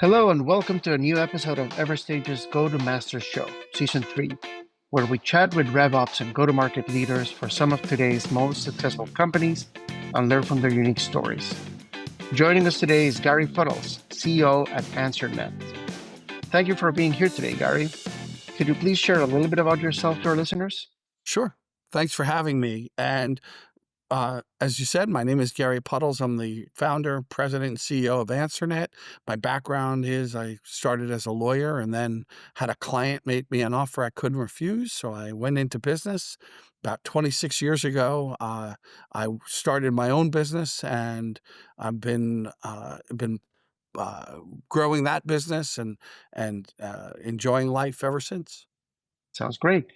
Hello and welcome to a new episode of Everstage's Go to Master Show, Season 3, where we chat with RevOps and go-to-market leaders for some of today's most successful companies and learn from their unique stories. Joining us today is Gary Pudles, CEO at AnswerNet. Thank you for being here today, Gary. Could you please share a little bit about yourself to our listeners? Sure. Thanks for having me. And as you said, my name is Gary Pudles. I'm the founder, president, and CEO of AnswerNet. My background is I started as a lawyer and then had a client make me an offer I couldn't refuse. So I went into business about 26 years ago. I started my own business, and I've been growing that business and enjoying life ever since. Sounds great.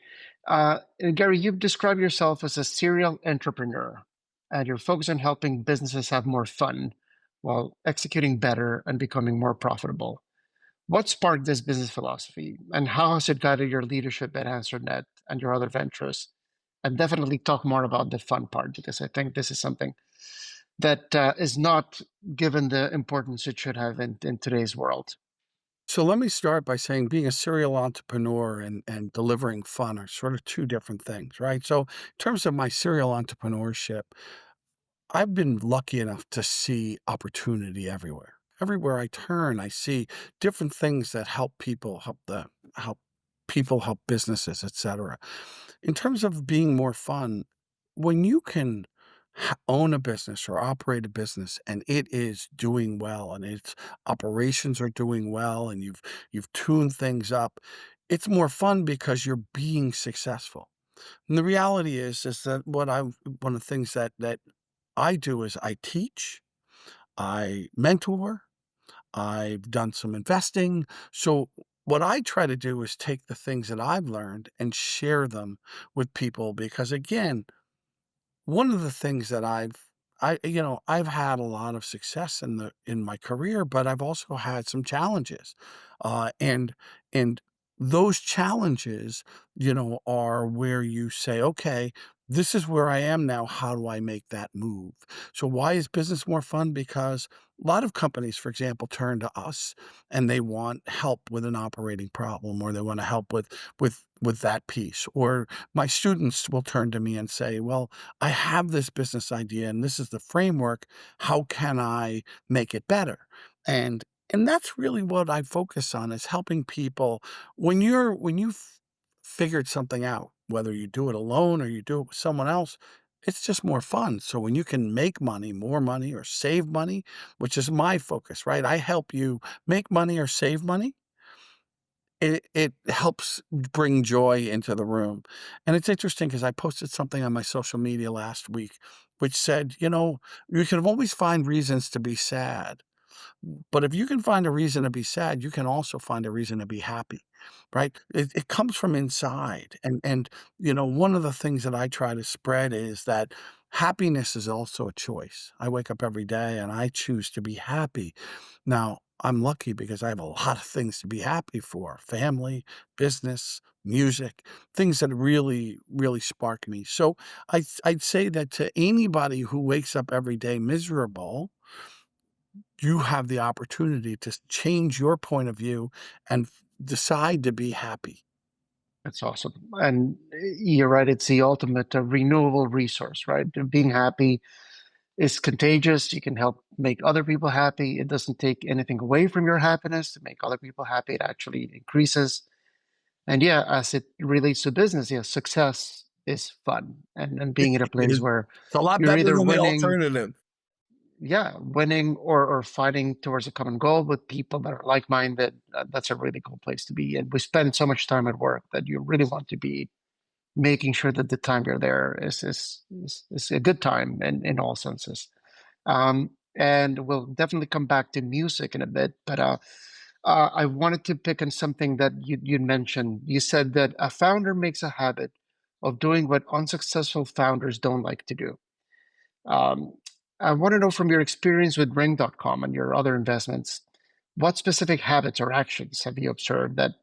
And Gary, you've described yourself as a serial entrepreneur, and you're focused on helping businesses have more fun while executing better and becoming more profitable. What sparked this business philosophy, and how has it guided your leadership at AnswerNet and your other ventures? And definitely talk more about the fun part, because I think this is something that is not given the importance it should have in today's world. So let me start by saying being a serial entrepreneur and delivering fun are sort of two different things, right? So in terms of my serial entrepreneurship, I've been lucky enough to see opportunity everywhere. Everywhere I turn, I see different things that help people, help businesses, etc. In terms of being more fun, when you can own a business or operate a business and it is doing well and its operations are doing well and you've tuned things up, it's more fun because you're being successful. And the reality is that one of the things that I do is I teach, I mentor, I've done some investing. So what I try to do is take the things that I've learned and share them with people because again, one of the things that I've had a lot of success in my career, but I've also had some challenges. And those challenges, are where you say, "Okay, this is where I am now. How do I make that move?" So why is business more fun? Because a lot of companies, for example, turn to us and they want help with an operating problem, or they want to help with that piece. Or my students will turn to me and say, "Well, I have this business idea and this is the framework. How can I make it better?" And that's really what I focus on is helping people when you've figured something out, whether you do it alone or you do it with someone else, it's just more fun. So when you can make money, more money, or save money, which is my focus, right? I help you make money or save money. It helps bring joy into the room. And it's interesting because I posted something on my social media last week which said, you can always find reasons to be sad, but if you can find a reason to be sad, you can also find a reason to be happy, right? It comes from inside. And one of the things that I try to spread is that happiness is also a choice. I wake up every day and I choose to be happy. Now, I'm lucky because I have a lot of things to be happy for: family, business, music, things that really, really spark me. So I'd say that to anybody who wakes up every day miserable, you have the opportunity to change your point of view and decide to be happy. That's awesome. And you're right, it's the ultimate renewable resource, right? Being happy is contagious. You can help make other people happy. It doesn't take anything away from your happiness to make other people happy. It actually increases. And yeah, as it relates to business, yeah, success is fun. And being in a place It's where a lot you're better either than the winning, alternative. yeah, winning or fighting towards a common goal with people that are like-minded, that's a really cool place to be. And we spend so much time at work that you really want to be making sure that the time you're there is a good time in all senses. And we'll definitely come back to music in a bit, but I wanted to pick on something that you mentioned. You said that a founder makes a habit of doing what unsuccessful founders don't like to do. Um, I want to know from your experience with Ring.com and your other investments, what specific habits or actions have you observed that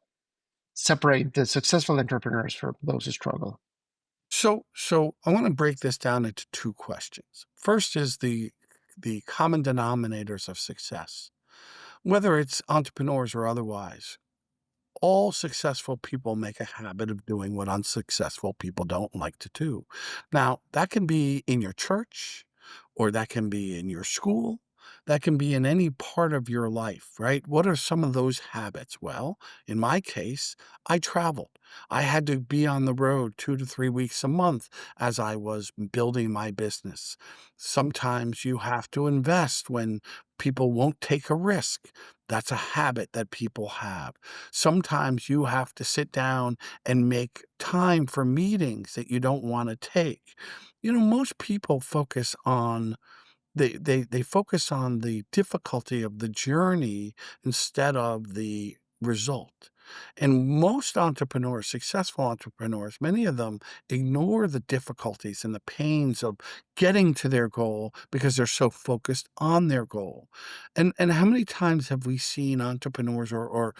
separate the successful entrepreneurs from those who struggle? So I want to break this down into two questions. First is the common denominators of success. whether it's entrepreneurs or otherwise, all successful people make a habit of doing what unsuccessful people don't like to do. Now, that can be in your church, or that can be in your school, that can be in any part of your life, right? What are some of those habits? Well, in my case, I traveled. I had to be on the road 2 to 3 weeks a month as I was building my business. Sometimes you have to invest when people won't take a risk. That's a habit that people have. Sometimes you have to sit down and make time for meetings that you don't want to take. Most people focus on they focus on the difficulty of the journey instead of the result. And most entrepreneurs, successful entrepreneurs, many of them ignore the difficulties and the pains of getting to their goal because they're so focused on their goal. And how many times have we seen entrepreneurs or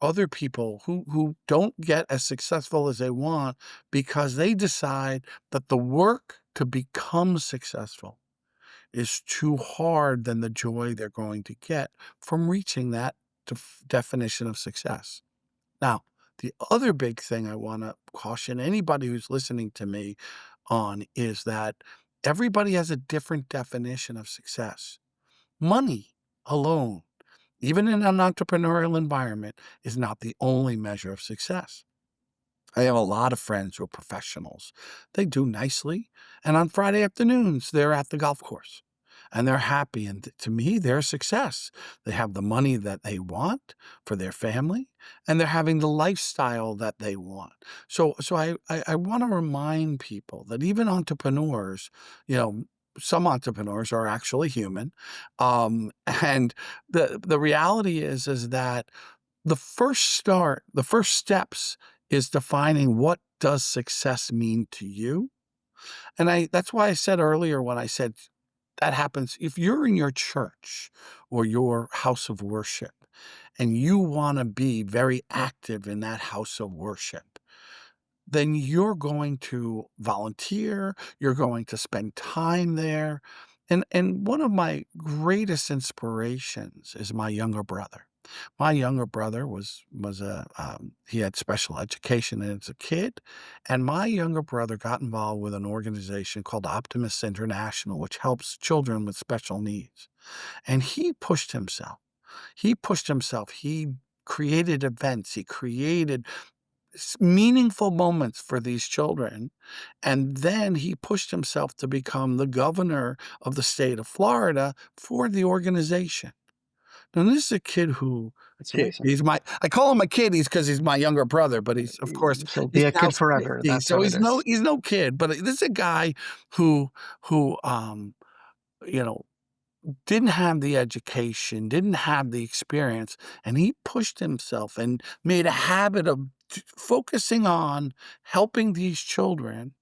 other people who don't get as successful as they want because they decide that the work to become successful is too hard than the joy they're going to get from reaching that definition of success. Now, the other big thing I want to caution anybody who's listening to me on is that everybody has a different definition of success. Money alone, even in an entrepreneurial environment, is not the only measure of success. I have a lot of friends who are professionals. They do nicely, and on Friday afternoons, they're at the golf course, and they're happy, and to me, they're a success. They have the money that they want for their family, and they're having the lifestyle that they want. So I wanna remind people that even entrepreneurs, you know, some entrepreneurs are actually human, and the reality is that the first steps is defining what does success mean to you? And that's why I said earlier when I said that happens if you're in your church or your house of worship and you want to be very active in that house of worship, then you're going to volunteer, you're going to spend time there. And one of my greatest inspirations is my younger brother. My younger brother was he had special education as a kid, and my younger brother got involved with an organization called Optimus International, which helps children with special needs. And he pushed himself. He pushed himself. He created events. He created meaningful moments for these children. And then he pushed himself to become the governor of the state of Florida for the organization. Now, this is a kid who That's amazing. I call him a kid, because he's my younger brother, but he's, of course, He'll he's be a now kid forever. 60, That's so how it is. he's no kid, but this is a guy who who, um, you know, didn't have the education, didn't have the experience, and he pushed himself and made a habit of focusing on helping these children,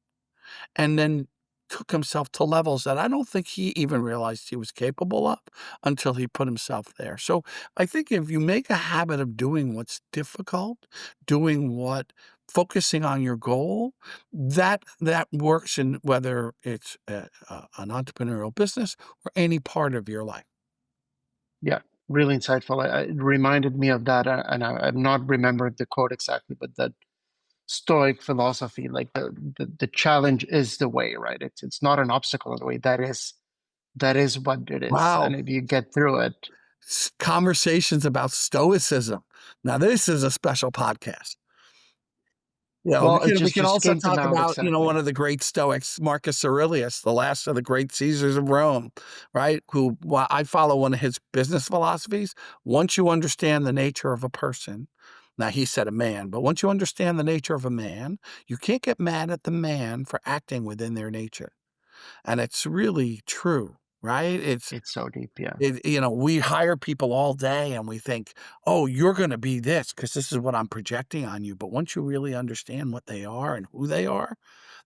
and then took himself to levels that I don't think he even realized he was capable of until he put himself there. So I think if you make a habit of doing what's difficult, doing what focusing on your goal, that works in whether it's an entrepreneurial business or any part of your life. Yeah, really insightful. It reminded me of that, and I'm not remembering the quote exactly, but that Stoic philosophy, like the challenge is the way, right? It's not an obstacle in the way. That is what it is, and Wow. if you get through it, Conversations about stoicism. Now, this is a special podcast. Yeah, we well, it can we just can just also came to talk mount about, one exactly. of the great Stoics, Marcus Aurelius, the last of the great Caesars of Rome, right? I follow one of his business philosophies. Once you understand the nature of a person, now he said a man, but once you understand the nature of a man, you can't get mad at the man for acting within their nature. And it's really true, right? It's so deep, yeah, We hire people all day and we think, "Oh, you're gonna be this because this is what I'm projecting on you." But once you really understand what they are and who they are,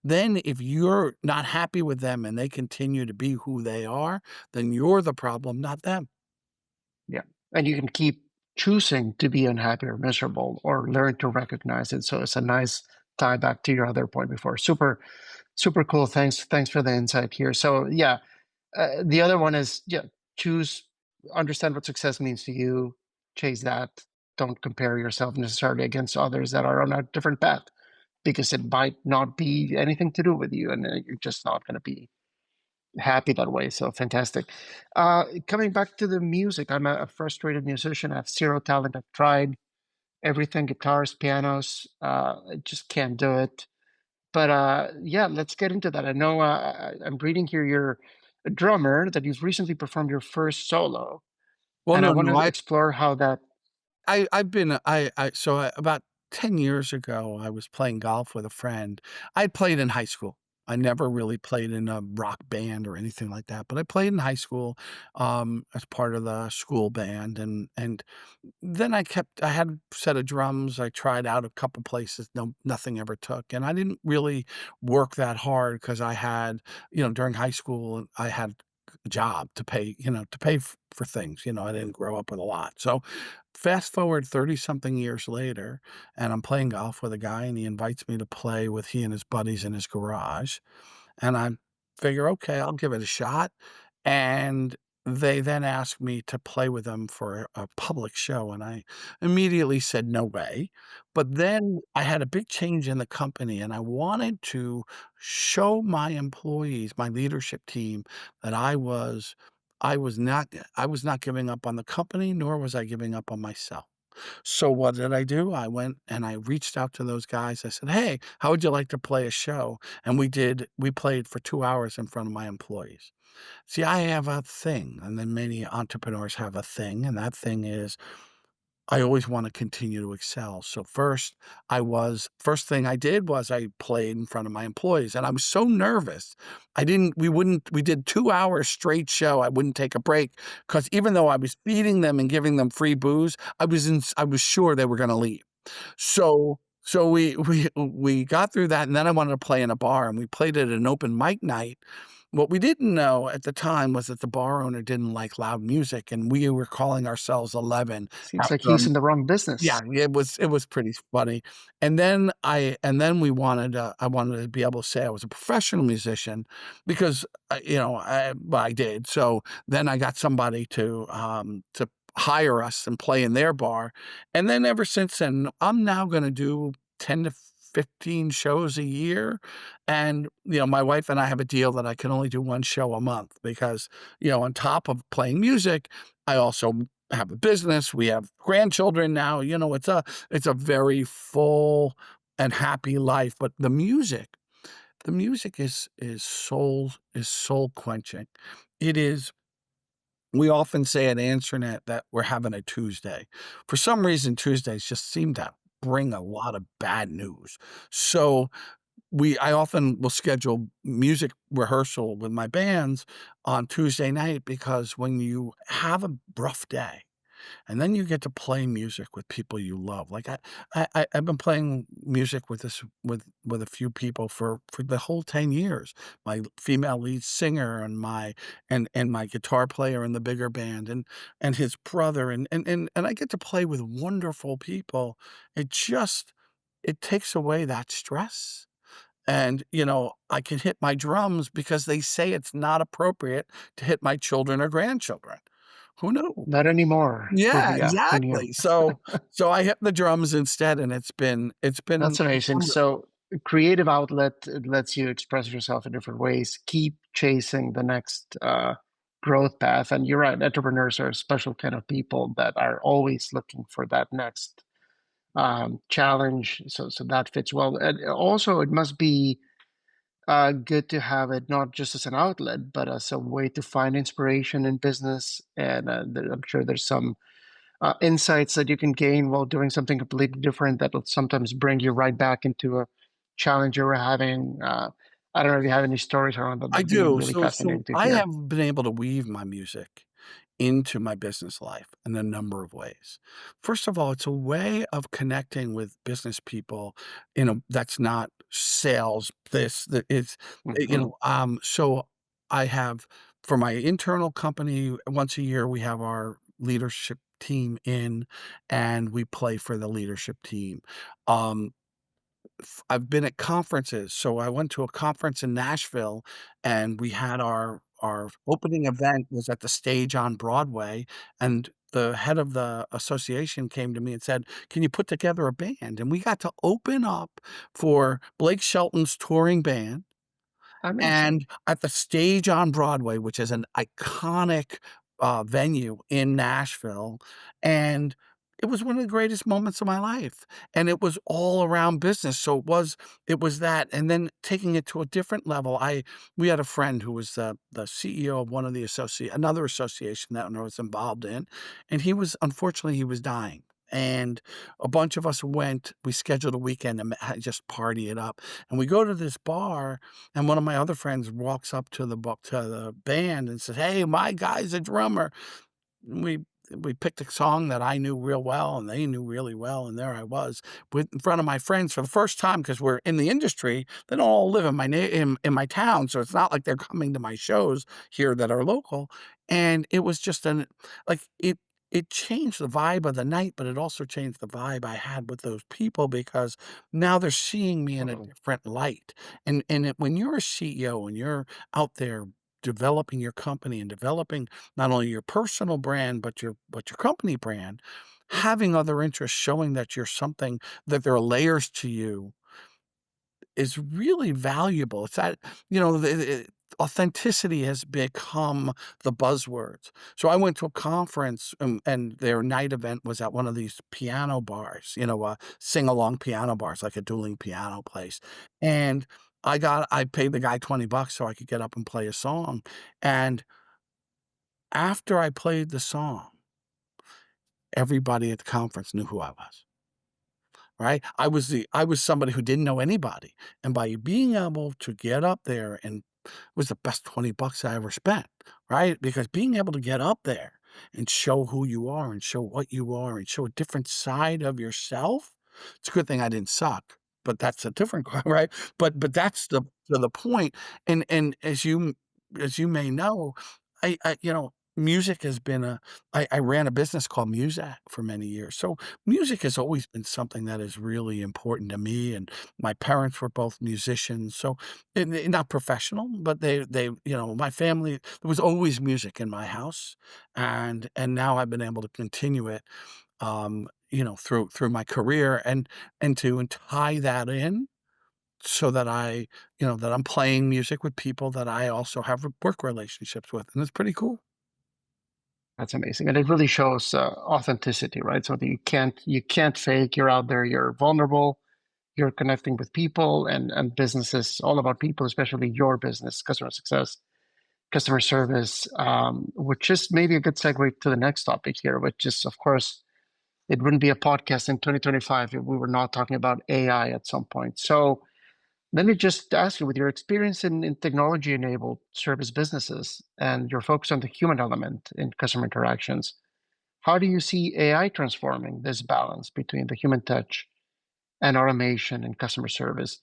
then if you're not happy with them and they continue to be who they are, then you're the problem, not them. yeah, and you can keep choosing to be unhappy or miserable, or learn to recognize it. So it's a nice tie back to your other point before. Super, super cool. Thanks for the insight here. So yeah, the other one is, yeah, choose. understand what success means to you, chase that. Don't compare yourself necessarily against others that are on a different path because it might not be anything to do with you, and you're just not going to be happy that way. So fantastic. Coming back to the music, I'm a frustrated musician. I have zero talent. I've tried everything, guitars, pianos. I just can't do it. But yeah, let's get into that. I know I'm reading here you're a drummer that you've recently performed your first solo, Well, and I no, want no, to explore how that I've been about 10 years ago, I was playing golf with a friend. I'd played in high school. I never really played in a rock band or anything like that, but I played in high school, as part of the school band, and then I had a set of drums. I tried out a couple places, nothing ever took, and I didn't really work that hard because I had, during high school, I had a job to pay, to pay for things. I didn't grow up with a lot. So fast forward 30 something years later, and I'm playing golf with a guy, and he invites me to play with he and his buddies in his garage. And I figure, "Okay, I'll give it a shot," and they then asked me to play with them for a public show, and I immediately said, "No way." But then I had a big change in the company, and I wanted to show my employees, my leadership team, that I was not giving up on the company, nor was I giving up on myself. So what did I do? I went and I reached out to those guys. I said, "Hey, how would you like to play a show?" And we played for 2 hours in front of my employees. See, I have a thing, and then many entrepreneurs have a thing, and that thing is I always wanna continue to excel. So first thing I did was I played in front of my employees, and I was so nervous. I didn't we did 2 hours straight show. I wouldn't take a break because even though I was feeding them and giving them free booze, I was sure they were gonna leave. So we got through that, and then I wanted to play in a bar, and we played at an open mic night. What we didn't know at the time was that the bar owner didn't like loud music, and we were calling ourselves 11 seems like after he's in the wrong yeah, business. it was pretty funny, and then I wanted to be able to say I was a professional musician because, I did, so then I got somebody to hire us and play in their bar, and then ever since then, I'm now gonna do 10 to 15 shows a year, and, my wife and I have a deal that I can only do 1 show a month because, on top of playing music, I also have a business, we have grandchildren now, it's a very full and happy life, but the music is soul quenching. It is we often say at AnswerNet that we're having a Tuesday. For some reason, Tuesdays just seem to bring a lot of bad news. So I often will schedule music rehearsal with my bands on Tuesday night because when you have a rough day and then you get to play music with people you love. Like I've been playing music with with a few people for the whole 10 years. My female lead singer and my guitar player in the bigger band and his brother and I get to play with wonderful people. It takes away that stress. And, I can hit my drums because they say it's not appropriate to hit my children or grandchildren. Who knew? Not anymore. Yeah, Yeah, who knew? exactly. So I hit the drums instead, and That's it's amazing. wonderful. So, creative outlet, it lets you express yourself in different ways. Keep chasing the next growth path. And you're right, entrepreneurs are a special kind of people that are always looking for that next challenge. So that fits well. And also, it must be good to have it not just as an outlet, but as a way to find inspiration in business. And I'm sure there's some insights that you can gain while doing something completely different that'll sometimes bring you right back into a challenge you were having. I don't know if you have any stories around that. I That'd be do. really So fascinating to I hear. have been able to weave my music into my business life in a number of ways. First of all, it's a way of connecting with business people, that's not sales. That it's, Hmm. so I have for my internal company, once a year, we have our leadership team in and we play for the leadership team. Um, I've been at conferences. So I went to a conference in Nashville and we had our opening event was at the stage on Broadway, and the head of the association came to me and said, "Can you put together a band?" And we got to open up for Blake Shelton's touring band, Amazing. and at the stage on Broadway, which is an iconic, venue in Nashville, and it was one of the greatest moments of my life, and it was all around business, so it was that, and then taking it to a different level, I we had a friend who was the CEO of one of the another association that I was involved in, and unfortunately, he was dying, and a bunch of us we scheduled a weekend and just party it up, and we go to this bar, and one of my other friends walks up to the band and says, "Hey, my guy's a drummer." We we picked a song that I knew real well and they knew really well, and there I was in front of my friends for the first time because 'cause we're in the industry. They don't all live in my town, so it's not like they're coming to my shows here that are local, and it was just like, it changed the vibe of the night, but it also changed the vibe I had with those people because now they're seeing me in a Totally. different light, when you're a CEO and you're out there developing your company and developing not only your personal brand, but your company brand, having other interests, showing that you're something that there are layers to you is really valuable. It's that, authenticity has become the buzzwords. So I went to a conference, and their night event was at one of these piano bars, sing-along piano bars, like a dueling piano place. And I paid the guy $20 so I could get up and play a song. And after I played the song, everybody at the conference knew who I was, right? I was somebody who didn't know anybody, and by being able to get up there and was the best $20 I ever spent, right? Because being able to get up there and show who you are and show what you are and show a different side of yourself, it's a good thing I didn't suck, but that's a different right? But that's the point, and as you may know, music has been I ran a business called Muzak for many years, so music has always been something that is really important to me, and my parents were both musicians, so not professional, but my family, there was always music in my house, and now I've been able to continue it, through my career and to tie that in so that that I'm playing music with people that I also have work relationships with, and it's pretty cool. That's amazing. And it really shows authenticity, right? So that you can't fake. You're out there, you're vulnerable, you're connecting with people and businesses, all about people, especially your business, customer success, customer service, which is maybe a good segue to the next topic here, which is, of course, it wouldn't be a podcast in 2025 if we were not talking about AI at some point. So let me just ask you, with your experience in technology-enabled service businesses and your focus on the human element in customer interactions, how do you see AI transforming this balance between the human touch and automation in customer service?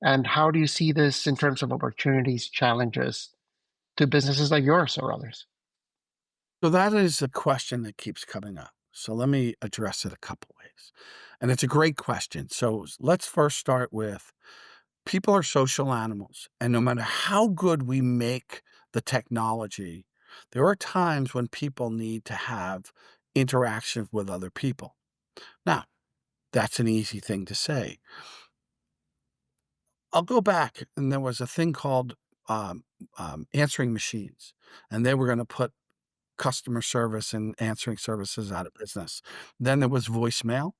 And how do you see this in terms of opportunities, challenges to businesses like yours or others? So that is a question that keeps coming up. So let me address it a couple ways. And it's a great question. So let's first start with people are social animals. And no matter how good we make the technology, there are times when people need to have interactions with other people. Now, that's an easy thing to say. I'll go back, and there was a thing called answering machines, and they were going to put customer service and answering services out of business. Then there was voicemail,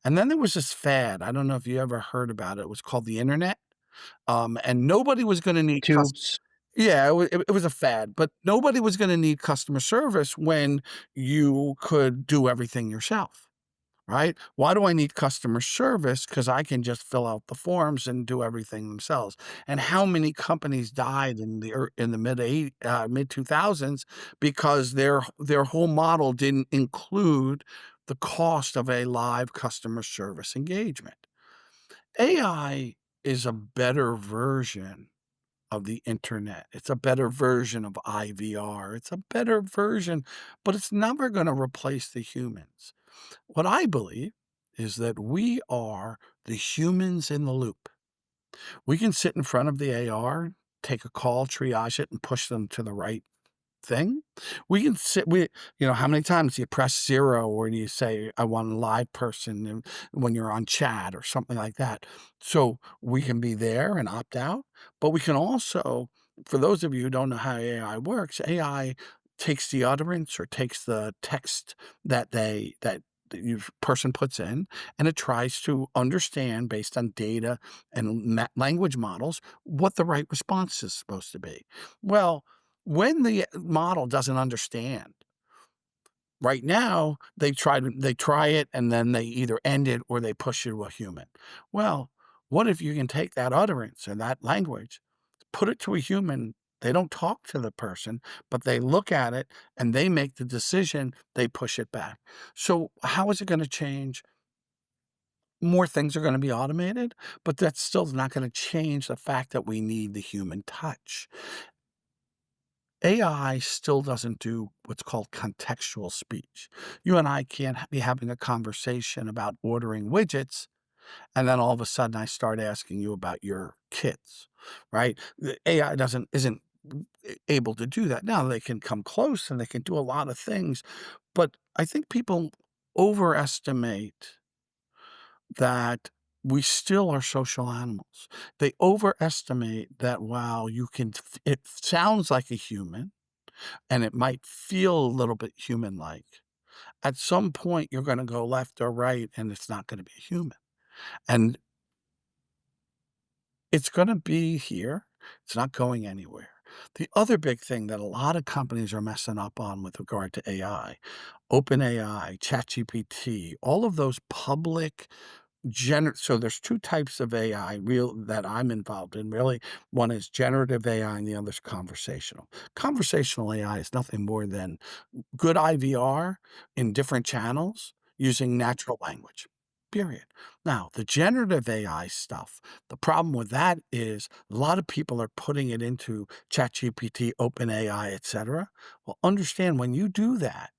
and then there was this fad, I don't know if you ever heard about it, it was called the internet, and nobody was gonna need Tubes. yeah, it was a fad, but nobody was gonna need customer service when you could do everything yourself. Right? Why do I need customer service? Because I can just fill out the forms and do everything themselves. And how many companies died in the mid 2000s because their whole model didn't include the cost of a live customer service engagement. AI is a better version of the internet. It's a better version of IVR. It's a better version, but it's never going to replace the humans. What I believe is that we are the humans in the loop. We can sit in front of the AR. take a call, triage it, and push them to the right thing. We can sit we how many times do you press 0 or do you say, "I want a live person," and when you're on chat or something like that. So, we can be there and opt out, but we can also for those of you who don't know how AI works, AI takes the utterance or takes the text that the person puts in, and it tries to understand based on data and language models what the right response is supposed to be. Well, when the model doesn't understand, right now, they try it and then they either end it or they push it to a human. Well, what if you can take that utterance and that language, put it to a human, they don't talk to the person, but they look at it and they make the decision, they push it back. So how is it gonna change? More things are gonna be automated, but that's still not gonna change the fact that we need the human touch. AI still doesn't do what's called contextual speech. You and I can't be having a conversation about ordering widgets, and then all of a sudden I start asking you about your kids, right? The AI isn't able to do that. Now they can come close and they can do a lot of things, but I think people overestimate that we still are social animals. They overestimate that while it sounds like a human, and it might feel a little bit human-like. At some point, you're gonna go left or right, and it's not gonna be human, and it's gonna be here. It's not going anywhere. The other big thing that a lot of companies are messing up on with regard to AI, OpenAI, ChatGPT, all of those public so there's 2 types of AI real that I'm involved in, really. One is generative AI and the other is conversational. Conversational AI is nothing more than good IVR in different channels using natural language, period. Now, the generative AI stuff, the problem with that is a lot of people are putting it into ChatGPT, OpenAI, etcetera. Well, understand when you do that,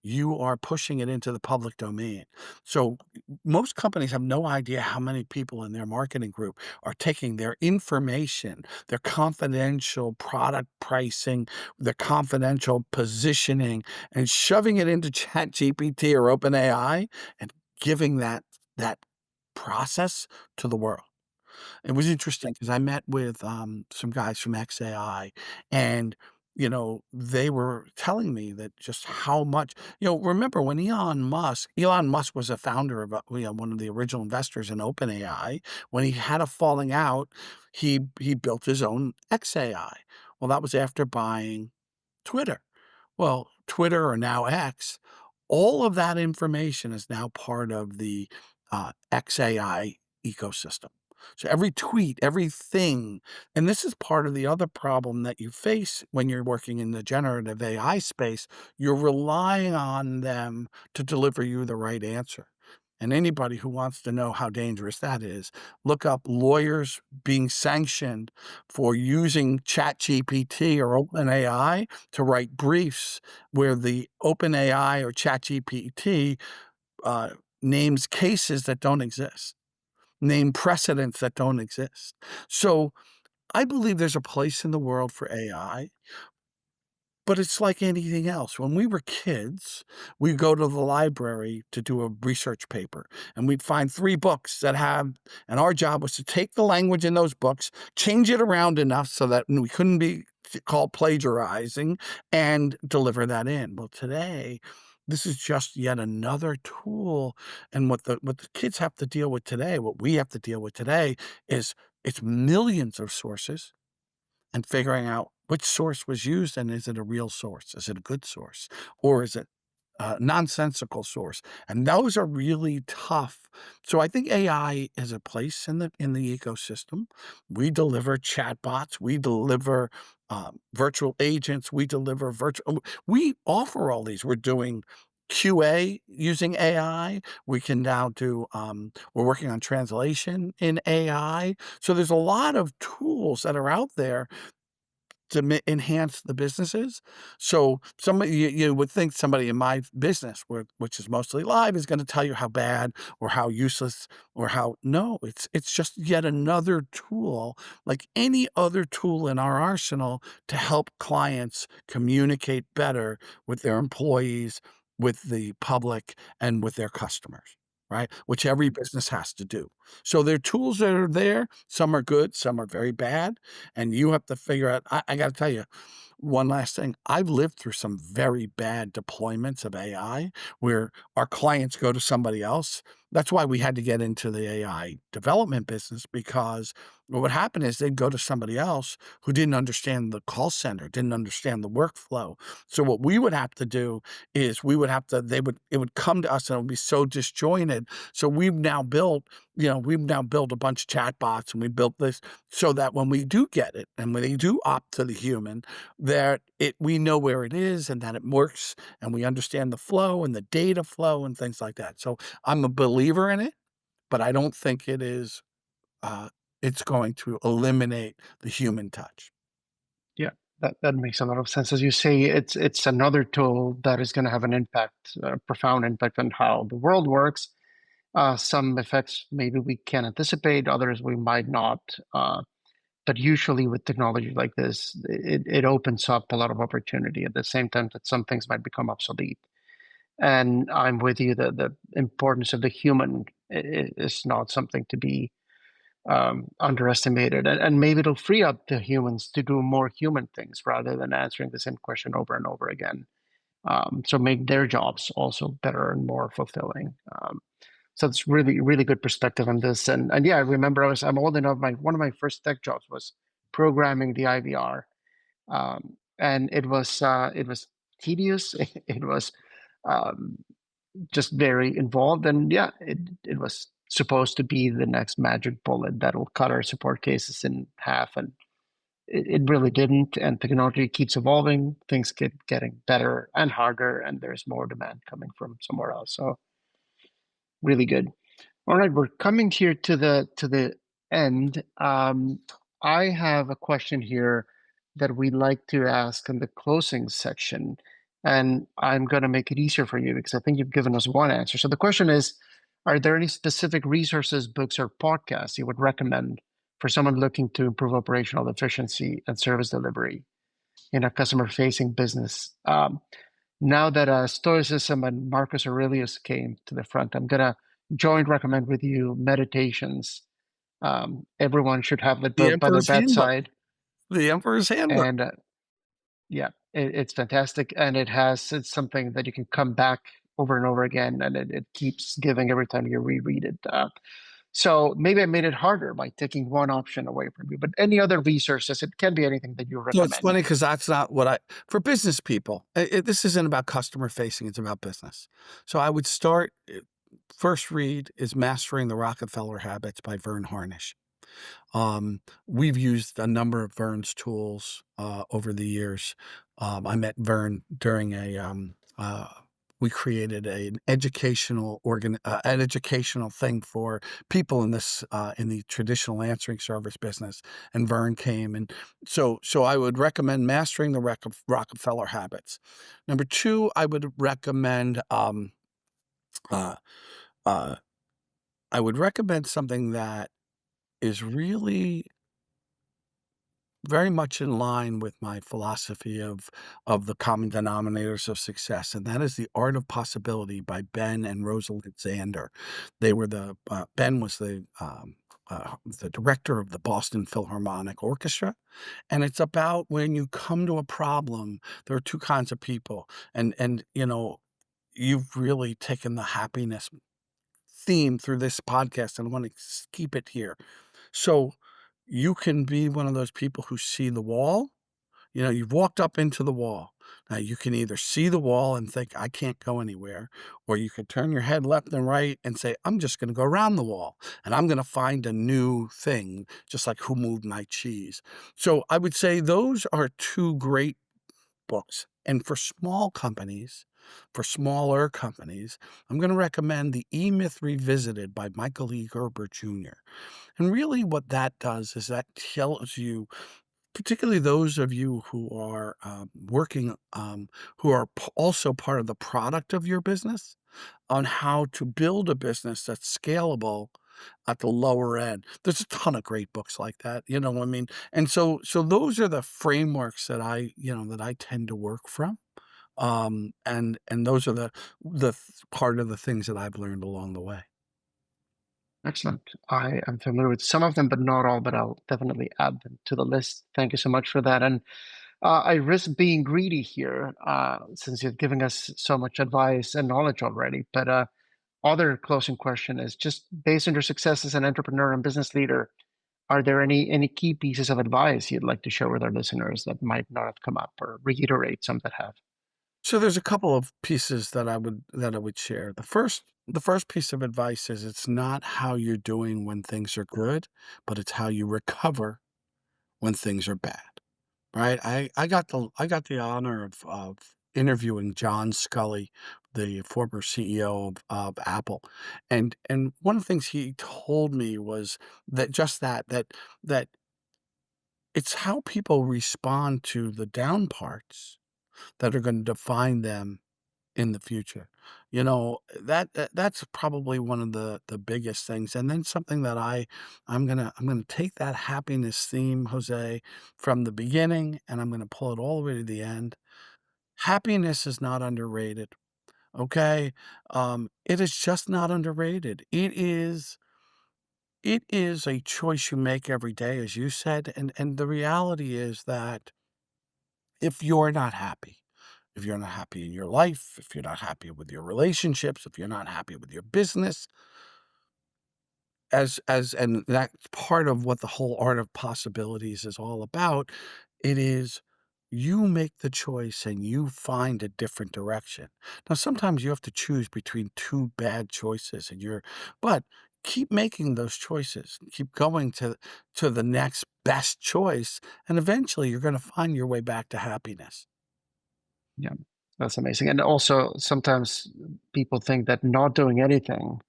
you are pushing it into the public domain. So most companies have no idea how many people in their marketing group are taking their information, their confidential product pricing, their confidential positioning, and shoving it into ChatGPT or OpenAI and giving that process to the world. It was interesting because I met with, some guys from XAI, and, they were telling me that just how much remember when Elon Musk was a founder of, one of the original investors in OpenAI. When he had a falling out, he built his own XAI. Well, that was after buying Twitter. Well, Twitter or now X, all of that information is now part of the, XAI ecosystem. So every tweet, everything and this is part of the other problem that you face when you're working in the generative AI space, you're relying on them to deliver you the right answer. And anybody who wants to know how dangerous that is, look up lawyers being sanctioned for using ChatGPT or OpenAI to write briefs where the OpenAI or ChatGPT, uh, names cases that don't exist, name precedents that don't exist. So, I believe there's a place in the world for AI, but it's like anything else. When we were kids, we'd go to the library to do a research paper, and we'd find 3 books and our job was to take the language in those books, change it around enough so that we couldn't be called plagiarizing, and deliver that in. Well, today, this is just yet another tool, and what the kids have to deal with today, what we have to deal with today is it's millions of sources and figuring out which source was used and is it a real source? Is it a good source? Or is it a nonsensical source? And those are really tough. So I think AI is a place in the ecosystem. We deliver chatbots, we deliver virtual agents, we offer all these. We're doing QA using AI. We can now we're working on translation in AI. So there's a lot of tools that are out there to enhance the businesses. So somebody you would think somebody in my business, which is mostly live, is going to tell you how bad or how useless or how no, it's just yet another tool like any other tool in our arsenal to help clients communicate better with their employees, with the public, and with their customers. Right? Which every business has to do. So there are tools that are there. Some are good, some are very bad. And you have to figure out I gotta tell you, one last thing. I've lived through some very bad deployments of AI where our clients go to somebody else. That's why we had to get into the AI development business because what would happen is they'd go to somebody else who didn't understand the call center, didn't understand the workflow. So what we would have to do is we would have to they would it would come to us and it would be so disjointed. So we've now built a bunch of chatbots and we built this so that when we do get it and when they do opt to the human, that we know where it is and that it works and we understand the flow and the data flow and things like that. So I'm a believer in it, but I don't think uh, it's going to eliminate the human touch. Yeah, that makes a lot of sense. As you say, it's another tool that is going to have an impact, a profound impact on how the world works. Some effects maybe we can anticipate, others we might not. But usually with technology like this, it opens up a lot of opportunity at the same time that some things might become obsolete. And I'm with you that the importance of the human is not something to be underestimated. And maybe it'll free up the humans to do more human things rather than answering the same question over and over again. So make their jobs also better and more fulfilling. So it's really, really good perspective on this. And yeah, I remember I'm old enough. One of my first tech jobs was programming the IVR, and it was tedious. It was um, just very involved, and yeah, it was supposed to be the next magic bullet that'll cut our support cases in half, and it really didn't. And technology keeps evolving. Things keep getting better and harder, and there's more demand coming from somewhere else. So really good. All right, we're coming here to the end. I have a question here that we like to ask in the closing section, and I'm going to make it easier for you because I think you've given us one answer. So the question is, are there any specific resources, books, or podcasts you would recommend for someone looking to improve operational efficiency and service delivery in a customer-facing business? Now that Stoicism and Marcus Aurelius came to the front, I'm going to joint recommend with you Meditations. Everyone should have that The book by their Emperor's Handbook. bedside. The Emperor's Handbook. And yeah, it's fantastic. And it's something that you can come back over and over again, and it keeps giving every time you reread it. So maybe I made it harder by taking one option away from you, but any other resources, it can be anything that you So it's recommend. funny because that's not what for business people, this isn't about customer facing, it's about business. So I would start, first read is Mastering the Rockefeller Habits by Vern Harnish. We've used a number of Vern's tools over the years. I met Vern during we created an educational thing for people in this in the traditional answering service business, and Vern came, and so I would recommend Mastering the Rockefeller Habits. Number two, I would recommend uh, uh, something that is really very much in line with my philosophy of the common denominators of success, and that is The Art of Possibility by Ben and Rosalind Zander. They were Ben was the director of the Boston Philharmonic Orchestra, and it's about when you come to a problem, there are two kinds of people, and you've really taken the happiness theme through this podcast, and I want to keep it here. So you can be one of those people who see the wall. You've walked up into the wall. Now you can either see the wall and think, I can't go anywhere, or you could turn your head left and right and say, I'm just going to go around the wall and I'm going to find a new thing, just like Who Moved My Cheese. So I would say those are two great books. And for smaller companies, I'm going to recommend The E-Myth Revisited by Michael E. Gerber Jr. And really what that does is that tells you particularly those of you who are working, who are also part of the product of your business, on how to build a business that's scalable at the lower end. There's a ton of great books like that, you know what I mean? And so those are the frameworks that that I tend to work from. And those are part of the things that I've learned along the way. Excellent. I am familiar with some of them, but not all, but I'll definitely add them to the list. Thank you so much for that. And I risk being greedy here, since you're giving us so much advice and knowledge already. But other closing question is just based on your success as an entrepreneur and business leader, are there any key pieces of advice you'd like to share with our listeners that might not have come up, or reiterate some that have? So there's a couple of pieces that I would share. The first piece of advice is it's not how you're doing when things are good, but it's how you recover when things are bad. Right? I got the honor of interviewing John Sculley, the former CEO of Apple, and one of the things he told me was that just that it's how people respond to the down parts that are going to define them in the future. That's probably one of the biggest things. And then something that I'm gonna take that happiness theme, Jose, from the beginning, and I'm gonna pull it all the way to the end. Happiness is not underrated. Okay. It is just not underrated. It is a choice you make every day, as you said. And the reality is that if you're not happy, if you're not happy in your life, if you're not happy with your relationships, if you're not happy with your business, and that's part of what the whole art of possibilities is all about. It is you make the choice and you find a different direction. Now, sometimes you have to choose between two bad choices, but keep making those choices. Keep going to the next best choice, and eventually you're going to find your way back to happiness. Yeah, that's amazing. And also, sometimes people think that not doing anything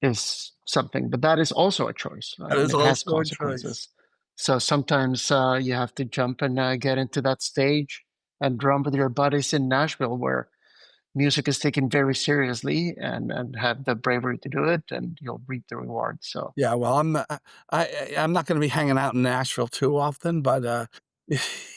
is something, but that is also a choice, That and is it has also a choice. consequences. So sometimes you have to jump and get into that stage and drum with your buddies in Nashville, where music is taken very seriously, and have the bravery to do it, and you'll reap the rewards. So Yeah, well, I'm not gonna be hanging out in Nashville too often, but,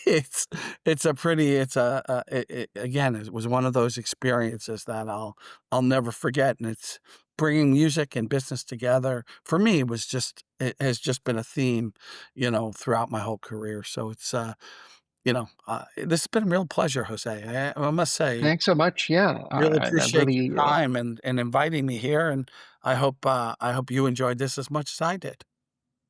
it's it's it again, it was one of those experiences that I'll never forget, and it's bringing music and business together. For me, it has just been a theme, throughout my whole career, so this has been a real pleasure, Jose. I must say, thanks so much. Yeah, really I appreciate your really time and inviting me here, and I hope you enjoyed this as much as I did.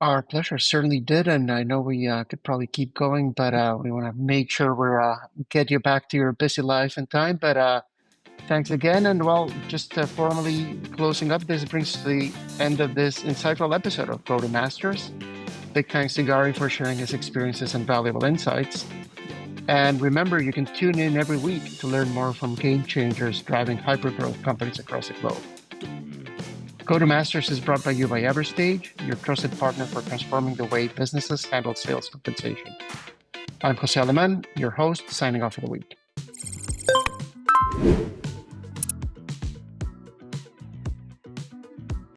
our pleasure certainly did, and I know we could probably keep going, but we want to make sure we're get you back to your busy life in time. But thanks again, and well, just formally closing up, this brings to the end of this insightful episode of Go to Masters. Big thanks to Gary for sharing his experiences and valuable insights. And remember, you can tune in every week to learn more from game changers driving hypergrowth companies across the globe. Go to Masters is brought by you by Everstage, your trusted partner for transforming the way businesses handle sales compensation. I'm Jose Aleman, your host, signing off for the week.